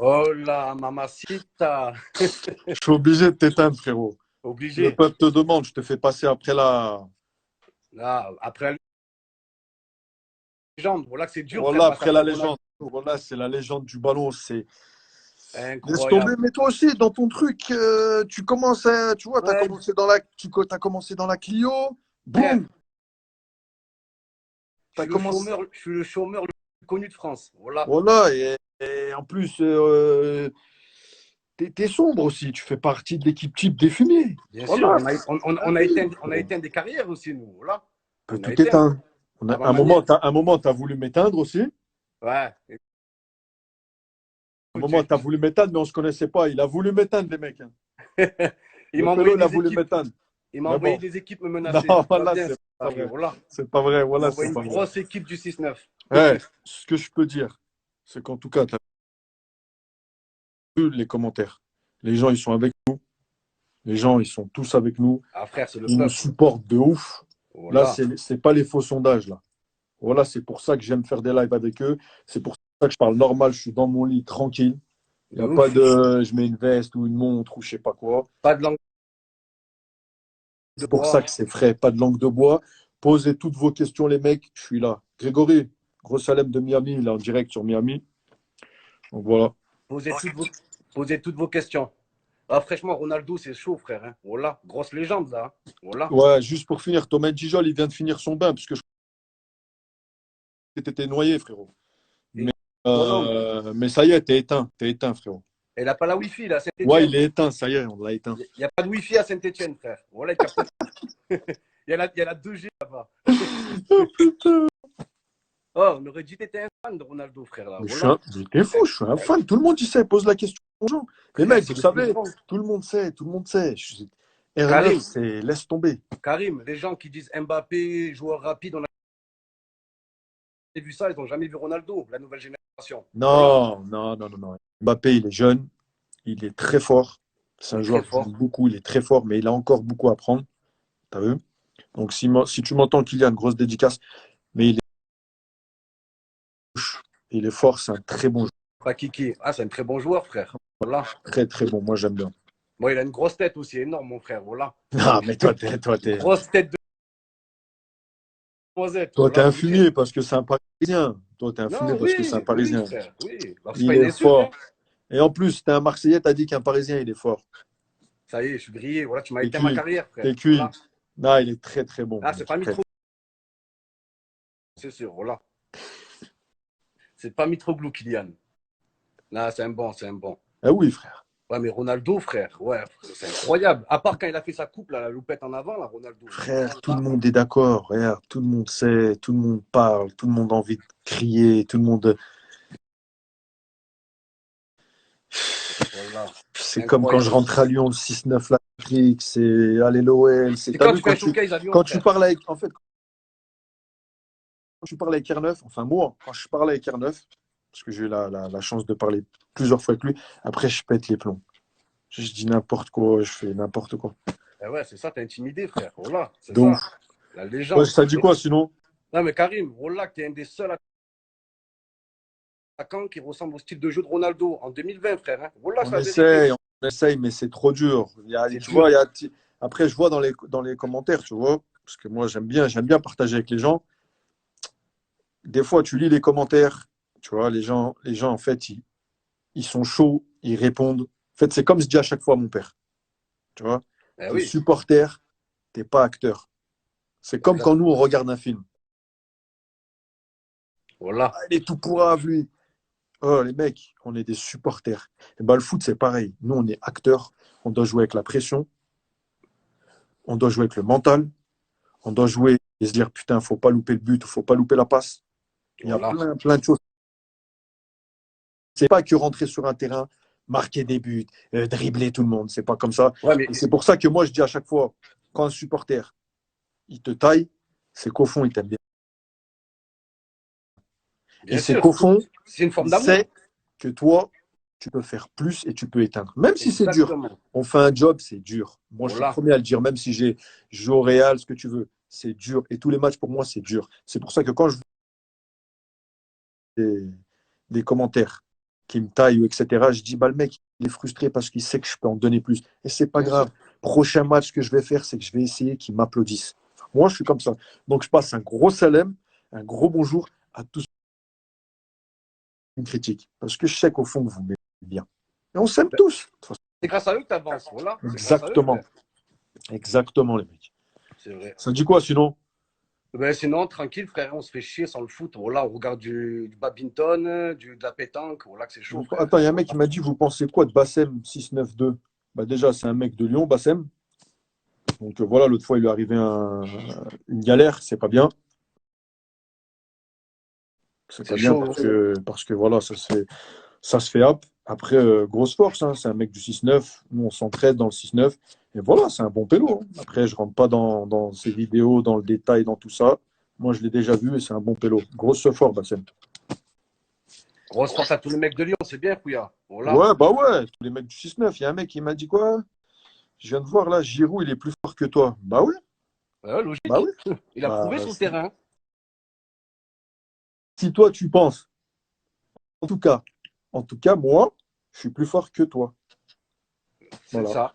Hola, mamacita. Je suis obligé de t'éteindre, frérot. Le Obligé. peuple te demande, je te fais passer après la. Là, après la légende, voilà que c'est dur, frère, Voilà, passer après après la Ronaldo. légende. Voilà, c'est la légende du ballon. Laisse tomber. Incroyable. Mais toi aussi, dans ton truc, tu commences à. Tu vois, tu as Ouais, commencé dans la, t'as commencé dans la Clio. frère, Boum. Tu as commencé. je suis le chômeur le plus connu de France. Voilà. Voilà, et en plus, t'es sombre aussi. Tu fais partie de l'équipe type des fumiers. Bien sûr, Voilà. on a éteint des carrières aussi, nous. Voilà. Que On a tout éteint. éteint. Avant Un Manière. moment, un moment, tu as voulu m'éteindre aussi. Ouais. Un Écoute, moment, tu as voulu m'éteindre, mais on ne se connaissait pas. Il a voulu m'éteindre, les mecs, hein. il Le m'a envoyé pélo, il a des voulu équipes. m'éteindre. Il m'a Mais envoyé bon, des équipes me non, menacer. Ça va voilà, bien, c'est ça pas arrive. vrai. Voilà. C'est pas vrai, Il m'a voilà, envoyé c'est une pas vrai. grosse équipe du 6-9. Ouais, ce que je peux dire, c'est qu'en tout cas, tu as vu les commentaires. Les gens, ils sont avec nous. Les gens, ils sont tous avec nous. Ah, frère, c'est le Ils nous peuple. supportent de ouf. Là, Voilà. c'est pas les faux sondages, là. Voilà, c'est pour ça que j'aime faire des lives avec eux. C'est pour ça que je parle normal. Je suis dans mon lit, tranquille. Il n'y De a pas ouf. de je mets une veste ou une montre ou je sais pas quoi. Pas de langue de C'est pour ça bois. que c'est frais, pas de langue de bois. Posez toutes vos questions, les mecs, je suis là. Grégory, Gros Salem de Miami, il est en direct sur Miami. Donc voilà. Posez toutes vos, posez toutes vos questions. Ah, franchement, Ronaldo, c'est chaud, frère. Hein. Voilà. Grosse légende, là. Hein. Voilà. Ouais, juste pour finir, Thomas Gijol, il vient de finir son bain, parce que je crois que t'étais noyé, frérot. Et Mais, bonhomme. mais ça y est, t'es éteint, frérot. Elle n'a pas la Wi-Fi, là, à Ouais, Saint-Etienne. il est éteint, ça y est, on l'a éteint. Il n'y a pas de Wi-Fi à Saint-Etienne, frère. Voilà, il capte pas. Il y a la 2G là-bas. Oh putain. Oh, on aurait dit que t'étais un fan de Ronaldo, frère, là. Mais Voilà. t'es fou, je suis un fan. Tout le monde y sait, pose la question aux gens. Les Frère, mecs, c'est vous le plus savez, grand. tout le monde sait, tout le monde sait. R9, Karim, c'est laisse tomber. Karim, les gens qui disent Mbappé, joueur rapide, on a vu ça, ils n'ont jamais vu Ronaldo, la nouvelle génération. Voilà. Non, non, non, non, non. Mbappé, il est jeune, il est très fort. C'est Il un est très joueur que j'aime fort. beaucoup, il est très fort, mais il a encore beaucoup à apprendre. T'as vu? Donc, si tu m'entends, qu'il y a une grosse dédicace, mais il est fort, c'est un très bon joueur. Pas Kiki. Ah, c'est un très bon joueur, frère. Voilà. Très, très bon. Moi, j'aime bien. Bon, il a une grosse tête aussi, énorme, mon frère. Voilà. Non, mais Une grosse tête de demoiselle. toi, t'es Voilà, un faut le dire. fumier parce que c'est un Parisien. Toi, t'es un fumier Non, parce que c'est un oui, oui, Parisien. frère. Oui. Alors, c'est pas Il une est insulte, hein. fort. Et en plus, t'es un Marseillais, t'as dit qu'un Parisien, il est fort. Ça y est, je suis grillé. Voilà, tu m'as T'es éteint ma cuit. carrière, frère. T'es Voilà. cuit. Non, il est très, très bon. Ah, Il c'est est pas très... Mitro, c'est sûr. Voilà. C'est pas Mitroglou, Kylian. Là, c'est un bon, c'est un bon. Ah oui, frère. Ouais, mais Ronaldo, frère, ouais, c'est incroyable. À part quand il a fait sa coupe, là, la loupette en avant, là, Ronaldo. Frère, tout le monde est d'accord. Regarde, tout le monde sait, tout le monde parle, tout le monde a envie de crier, tout le monde. Voilà. C'est comme quand je Incroyable. rentre à Lyon, le 6-9, l'Afrique, c'est allez l'OL. C'est T'as quand vu tu fais un showcase à Lyon, quand tu frère. parles avec, en fait, quand tu parles avec R9, enfin moi, quand je parle avec R9, parce que j'ai eu la chance de parler plusieurs fois avec lui, après je pète les plombs. Je dis n'importe quoi, je fais n'importe quoi. Eh ouais, c'est ça, t'es intimidé, frère. Voilà, c'est Donc, ça. La ouais, légende. ça dit quoi sinon? Non, mais Karim, voilà, t'es un des seuls attaquants qui ressemble au style de jeu de Ronaldo en 2020, frère. Hein. Voilà, c'est la vérité. On essaye, mais c'est trop dur. C'est Tu vois, dur. après je vois dans les commentaires, tu vois, parce que moi j'aime bien partager avec les gens. Des fois, tu lis les commentaires, tu vois, les gens en fait, ils sont chauds, ils répondent. En fait, c'est comme je dis à chaque fois à mon père, tu vois, Eh t'es oui, supporter, t'es pas acteur. C'est comme quand nous, exactement. on regarde un film. Voilà. Ah, il est tout pourrave, lui. Oh, les mecs, on est des supporters. Et ben, le foot, c'est pareil. Nous, on est acteurs. On doit jouer avec la pression. On doit jouer avec le mental. On doit jouer et se dire, putain, faut pas louper le but, faut pas louper la passe. Il y a Voilà. plein de choses. C'est pas que rentrer sur un terrain, marquer des buts, dribbler tout le monde. C'est pas comme ça. Ouais, mais Et c'est pour ça que moi, je dis à chaque fois, quand un supporter, il te taille, c'est qu'au fond, il t'aime bien. Et bien c'est sûr, qu'au fond, c'est une forme il d'amour. sait que toi, tu peux faire plus et tu peux éteindre. Même si c'est dur. Exactement. On fait un job, c'est dur. Moi, je suis le Voilà. premier à le dire, même si j'ai joué au Real, ce que tu veux. C'est dur. Et tous les matchs, pour moi, c'est dur. C'est pour ça que quand je vois des commentaires qui me taille, etc., je dis, bah, le mec, il est frustré parce qu'il sait que je peux en donner plus. Et c'est pas Bien sûr. grave. Prochain match que je vais faire, c'est que je vais essayer qu'ils m'applaudissent. Moi, je suis comme ça. Donc, je passe un gros salam, un gros bonjour à tous ceux qui me critiquent. Parce que je sais qu'au fond, vous m'aimez bien. Et on s'aime tous. C'est grâce à eux que tu avances. Voilà. C'est grâce à eux, Exactement. frère. Exactement, les mecs. C'est vrai. Ça dit quoi, sinon? Ben, sinon, tranquille, frère, on se fait chier sans le foot. Voilà, on regarde du badminton, de la pétanque. Voilà que c'est chaud, frère. Attends, il y a un mec qui m'a dit, vous pensez quoi de Bassem 692? Bah, déjà, c'est un mec de Lyon, Bassem. Donc, voilà, l'autre fois, il lui est arrivé une galère. C'est pas bien. C'est pas C'est bien chaud. parce que voilà, ça se fait hop. Après, grosse force, hein, c'est un mec du 6-9. Nous, on s'entraide dans le 6-9. Et voilà, c'est un bon pélo, hein. Après, je rentre pas dans ces vidéos, dans le détail, dans tout ça. Moi, je l'ai déjà vu et c'est un bon pélo. Grosse force, Bassem. Grosse force à tous les mecs de Lyon, c'est bien, Kouya. Voilà. Ouais, bah ouais, tous les mecs du 6-9. Il y a un mec qui m'a dit quoi? Je viens de voir là, Giroud, il est plus fort que toi. Bah oui, Ouais, bah logique. oui. Il a Bah, prouvé sur le terrain. si toi, tu penses, en tout cas, moi, je suis plus fort que toi. C'est Voilà, ça.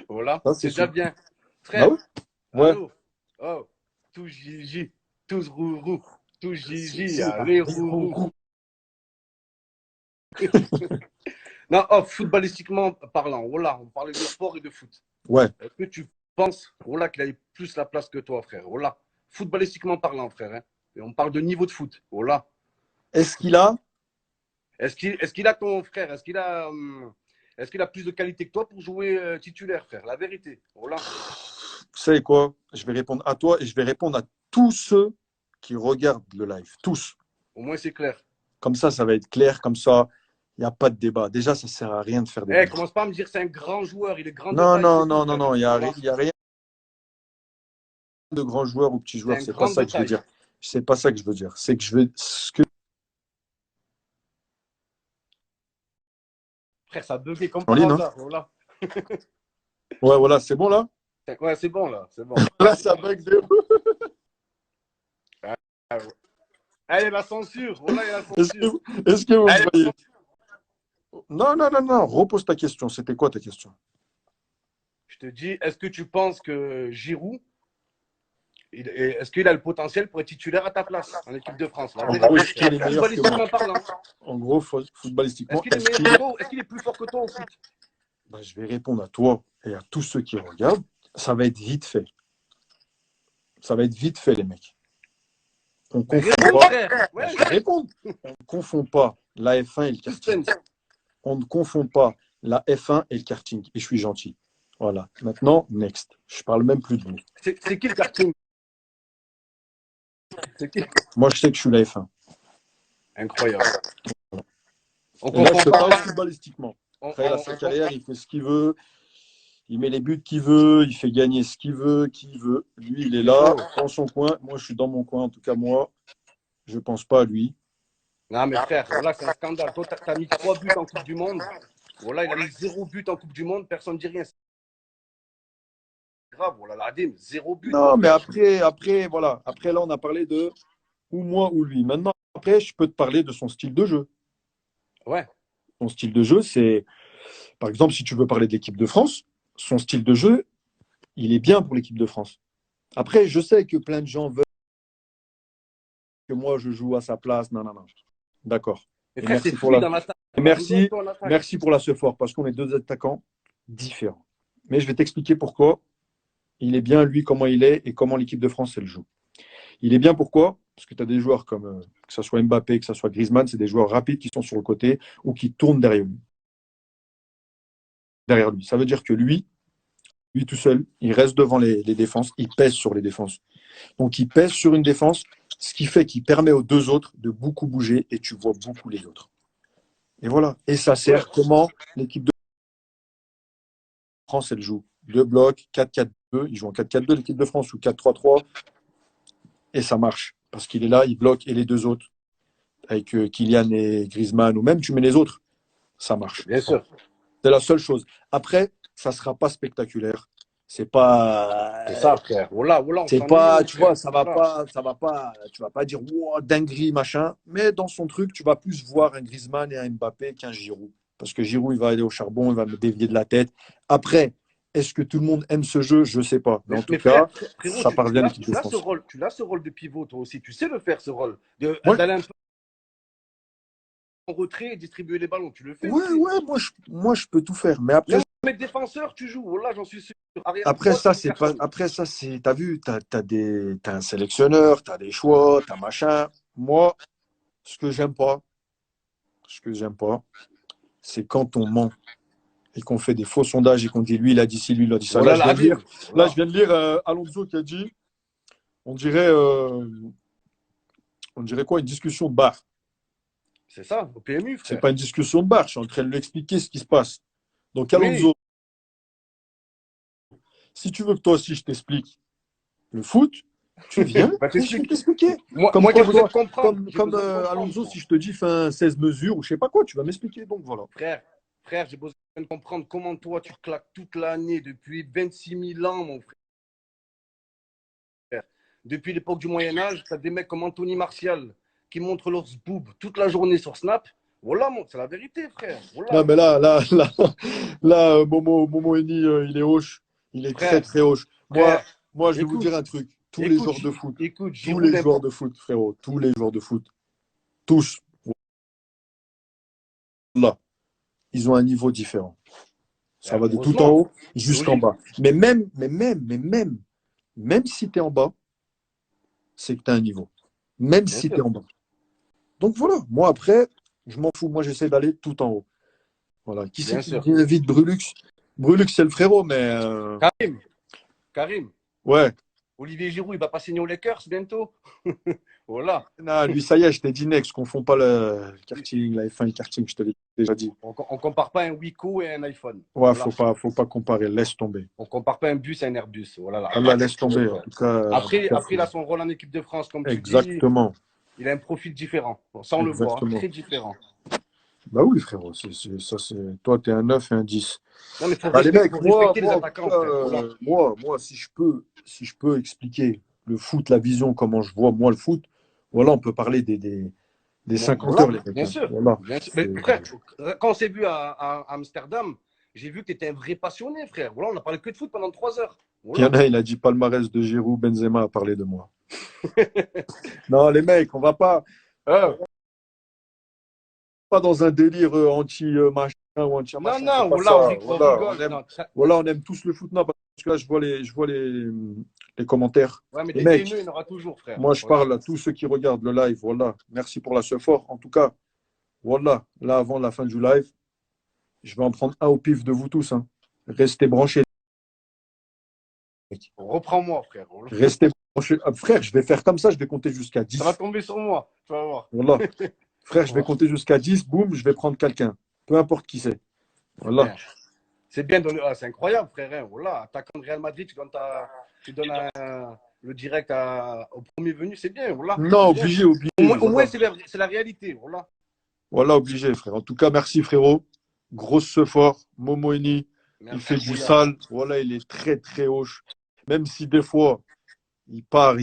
Voilà. ça c'est C'est déjà sûr. bien. Bah Frère, oui, ouais. allô. Oh, tous Gigi, tous Rourou, tous Gigi, C'est allez Rourou. Non, oh, footballistiquement parlant, voilà, on parlait de sport et de foot. Ouais. Est-ce que tu penses, voilà, qu'il a plus la place que toi, frère? Voilà. Footballistiquement parlant, frère. Hein. Et on parle de niveau de foot. Voilà. Est-ce qu'il a Est-ce qu'il a ton frère? Est-ce qu'il a plus de qualité que toi pour jouer titulaire, frère? La vérité. Voilà. Vous savez quoi? Je vais répondre à toi et je vais répondre à tous ceux qui regardent le live. Tous. Au moins, c'est clair. Comme ça va être clair. Comme ça, il n'y a pas de débat. Déjà, ça ne sert à rien de faire des Eh, débats. commence pas à me dire c'est un grand joueur, il est grand de Non, taille, non, c'est tout, non, non, frère. non. Il n'y a, Voilà. y a rien de grand joueur ou petit C'est joueur. un C'est pas grand de ça que je veux taille. dire. C'est pas ça que je veux dire. C'est que je veux. Frère, ça a bugué comme En par ligne, hein? hasard. Voilà. Ouais, voilà, c'est bon là? Ouais, c'est bon, là. C'est bon. Là, ça bug de ouf. Ah, ouais. Allez, la censure. Voilà, il y a la Est-ce censure. que, est-ce que vous Allez, me voyez? Non, non, non, non. Repose ta question. C'était quoi ta question? je te dis, est-ce que tu penses que Giroud, est-ce qu'il a le potentiel pour être titulaire à ta place en équipe de France? La En gros, vérité, est-ce qu'il est frère. meilleur que moi? Footballistiquement parlant. En gros, Est-ce footballistiquement, qu'il est meilleur que toi? Est-ce qu'il est plus fort que toi au foot? ben, je vais répondre à toi et à tous ceux qui regardent. Ça va être vite fait. Ça va être vite fait, les mecs. On Ben, confond réponds, pas. frère. Ben, Ouais, je vais répondre. On ne confond pas la F1 et le karting. suspense. On ne confond pas la F1 et le karting. Et je suis gentil. Voilà. Maintenant, next. Je parle même plus de vous. C'est qui le karting? C'est qui? Moi, je sais que je suis la F1. Incroyable. On Et là, je te confond parle pas. footballistiquement. On, Après, il a on, sa on, carrière, il fait ce qu'il veut. Il met les buts qu'il veut, il fait gagner ce qu'il veut, qui il veut. Lui, il est là, dans son coin. Moi, je suis dans mon coin. En tout cas, moi, je pense pas à lui. Non, mais frère, voilà, c'est un scandale. Toi, t'as mis 3 buts en Coupe du Monde. Voilà, il a mis 0 but en Coupe du Monde. Personne ne dit rien. C'est grave. Voilà, l'ADM, 0 but, mon Non, mais frère. après, voilà. Après, là, on a parlé de ou moi ou lui. Maintenant, après, je peux te parler de son style de jeu. Ouais. Son style de jeu, c'est, par exemple, si tu veux parler de l'équipe de France, son style de jeu, il est bien pour l'équipe de France. Après, je sais que plein de gens veulent que moi, je joue à sa place. Non, non, non. D'accord. Mais Et frère, c'est merci pour la, fluide en attaque. et On a besoin de merci, toi en attaque. merci pour la ce fort, parce qu'on est deux attaquants différents. Mais je vais t'expliquer pourquoi il est bien, lui, comment il est et comment l'équipe de France, elle joue. Il est bien pourquoi? Parce que tu as des joueurs comme, que ce soit Mbappé, que ce soit Griezmann, c'est des joueurs rapides qui sont sur le côté ou qui tournent derrière lui. Derrière lui. Ça veut dire que lui tout seul, il reste devant les défenses, il pèse sur les défenses. Donc il pèse sur une défense, ce qui fait qu'il permet aux deux autres de beaucoup bouger et tu vois beaucoup les autres. Et voilà. Et ça sert Ouais. comment l'équipe de France, elle joue. Deux blocs, 4-4-2. Ils jouent en 4-4-2, l'équipe de France, ou 4-3-3. Et ça marche. Parce qu'il est là, il bloque et les deux autres, avec Kylian et Griezmann, ou même tu mets les autres, ça marche. Bien sûr. C'est la seule chose. Après, ça ne sera pas spectaculaire. C'est pas, C'est ça, frère. Voilà, voilà, on c'est s'ennuie, pas, mon tu frère. vois, Voilà. ça va pas, tu vas pas dire, wow, dinguerie, machin. Mais dans son truc, tu vas plus voir un Griezmann et un Mbappé qu'un Giroud. Parce que Giroud, il va aller au charbon, il va me dévier de la tête. Après, est-ce que tout le monde aime ce jeu? Je sais pas. Mais en tout Mais cas, frérot, ça parvient à l'équipe de tu as ce France. rôle, tu as ce rôle de pivot, toi aussi. Tu sais le faire, ce rôle. Ouais, D'aller un peu en retrait et distribuer les ballons. Tu le fais ouais, aussi. ouais, moi, je peux tout faire. Mais Même mec défenseur, tu joues. Voilà, j'en suis sûr. Arrière après droit, ça, tu c'est pas, personne. après ça, c'est, t'as vu, t'as un sélectionneur, t'as des choix, t'as machin. Moi, ce que j'aime pas, ce que j'aime pas, c'est quand on ment et qu'on fait des faux sondages et qu'on dit lui, il a dit ci, lui, il a dit ça. Voilà la ville. Là, je Voilà. viens de lire Alonso qui a dit, on dirait, on dirait quoi, une discussion de bar. C'est ça, au PMU, C'est frère. pas une discussion de bar, je suis en train de lui expliquer ce qui se passe. Donc, Oui. Alonso, si tu veux que toi aussi je t'explique le foot, tu viens Bah, et je vais t'expliques. t'expliquer. Moi, j'ai Quoi, besoin de toi, comprendre. J'ai comme besoin de comprendre, Alonso, moi. si je te dis fais un 16 mesures ou je sais pas quoi, tu vas m'expliquer. Donc voilà. Frère, frère, j'ai besoin de comprendre comment toi, tu claques toute l'année depuis 26 000 ans, mon frère. Depuis l'époque du Moyen-Âge, tu as des mecs comme Anthony Martial qui montrent leurs boobs toute la journée sur Snap. Voilà, c'est la vérité, frère. Non, Voilà. mais Momo Eni, il est hoche. Il est très, Frère, très hoche. frère, Moi, je vais vous écoute, dire un truc. écoute, écoute, Tous Giroud les joueurs n'importe. de foot, frérot, tous les joueurs de foot, tous, là, ils ont un niveau différent. Ça va de tout en Heureusement, haut jusqu'en logique, bas. Même si tu es en bas, c'est que tu as un niveau. Même bien si tu es sûr, en bas. Donc voilà, moi après, je m'en fous. Moi, j'essaie d'aller tout en haut. Voilà. Qui c'est bien qui me sûr. dit vite Brulux? Brulux, c'est le frérot, mais Karim, Karim, ouais. Olivier Giroud, il va pas signer aux Lakers bientôt. Voilà. Non, lui, ça y est, je t'ai dit next. Confonds pas le karting, la F1 et le karting, je te l'ai déjà dit. On compare pas un Wiko et un iPhone. Ouais, Voilà. faut pas comparer. Laisse tomber. On compare pas un bus à un Airbus. Voilà la Allah, règle. laisse tomber. Après, il a son rôle en équipe de France, comme tu dis. Exactement. Il a un profil différent. Bon, ça, on le voit, hein, Exactement. très différent. Bah oui, frérot. Toi, t'es un 9 et un 10. Non, mais Bah, les mecs, faut respecter les en tout attaquants, cas, frère. Voilà. si je peux expliquer le foot, la vision, comment je vois moi le foot, voilà, on peut parler des Bon, 50 heures, voilà, les mecs, bien hein. sûr. Voilà. Bien sûr. Mais frère, quand on s'est vu à Amsterdam, j'ai vu que tu étais un vrai passionné, frère. Voilà, on a parlé que de foot pendant 3 heures. Il y en Voilà. a, il a dit palmarès de Giroud, Benzema a parlé de moi. Non, les mecs, on Euh, va pas dans un délire anti-machin ou non, anti-machin. C'est non, pas voilà, ça. on rigole. On aime tous le foot. Non, parce que là, je vois les commentaires. Ouais, mais Les des mecs, haineux, il y en aura toujours, frère. moi, je Voilà. parle à tous ceux qui regardent le live. Voilà. Merci pour la fort. En tout cas, voilà. Là, avant la fin du live, je vais en prendre un au pif de vous tous, hein. Restez branchés, mec. Reprends-moi, frère. Restez branchés. Ah, frère, je vais faire comme ça. Je vais compter jusqu'à Ça va 10. tomber sur moi. Tu vas voir. Voilà. Frère, je vais Voilà. compter jusqu'à 10. Boum, je vais prendre quelqu'un. Peu importe qui c'est. C'est Voilà. bien. C'est bien donné. Ah, c'est incroyable, frère. Hein. Voilà. Attaquant de Real Madrid, tu donnes le direct au premier venu. C'est bien. Voilà. Non, C'est bien. obligé, Au moins voilà. c'est la réalité. Voilà. Voilà, obligé, frère. En tout cas, merci, frérot. Grosse fort. Momo Eni, il fait du Incroyable. sale. Voilà, il est très, très hoche. Même si des fois, il part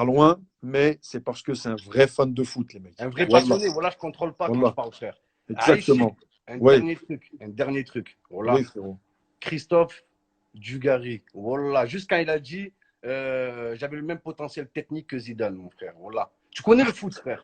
loin, mais c'est parce que c'est un vrai fan de foot, les mecs. Un vrai Voilà, passionné. Voilà, je contrôle pas quand je voilà. parle, frère. Aïe, Exactement. un Oui, dernier truc. Un dernier truc. oui, Voilà. frérot. Christophe Dugarry. Voilà. Juste quand il a dit j'avais le même potentiel technique que Zidane, mon frère. Voilà. Tu connais le foot, frère.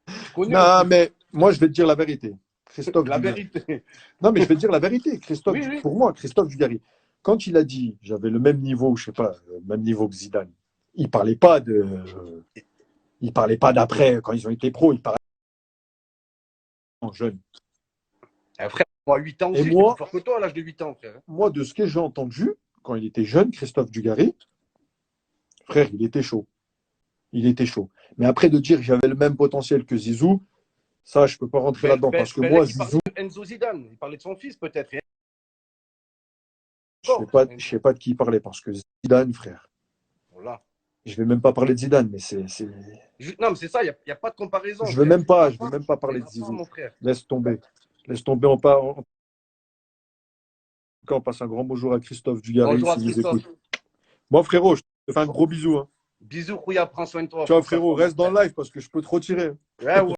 Tu connais le Non, foot. mais moi, je vais te dire la vérité. Christophe La Dugarry. vérité. Non, mais je vais te dire la vérité. Oui, oui. Pour moi, Christophe Dugarry, quand il a dit j'avais le même niveau, je sais pas, le même niveau que Zidane, il parlait pas il parlait pas d'après quand ils ont été pros, il parlait en jeune. Frère, moi, à 8 ans Et aussi, j'étais plus moi, fort que toi à l'âge de 8 ans, frère. de ce que j'ai entendu, quand il était jeune, Christophe Dugarry, frère, il était chaud. Il était chaud. Mais après de dire que j'avais le même potentiel que Zizou, ça, je peux pas rentrer là-dedans. Parce que moi, Là, il parlait Zizou, de Enzo Zidane. Il parlait de son fils, peut-être. Et encore. je sais pas de qui il parlait. Parce que Zidane, frère, Voilà. je vais même pas parler de Zidane, mais Non, mais c'est ça, il n'y a pas de comparaison, je vais frère. même pas, Il n'y je vais a même pas pas, parler de mon Zizou. frère. Laisse tomber. Laisse tomber, on parle. cas, on passe un grand bonjour à Christophe Dugarry Bonjour à s'il nous Christophe. écoute. Bon, frérot, je te fais un gros bisou. Hein. Bisous, Rouya, prends soin de toi. Ciao, Pense à frérot, toi, mon reste dans frère. le live parce que je peux trop tirer. Ouais, ouais.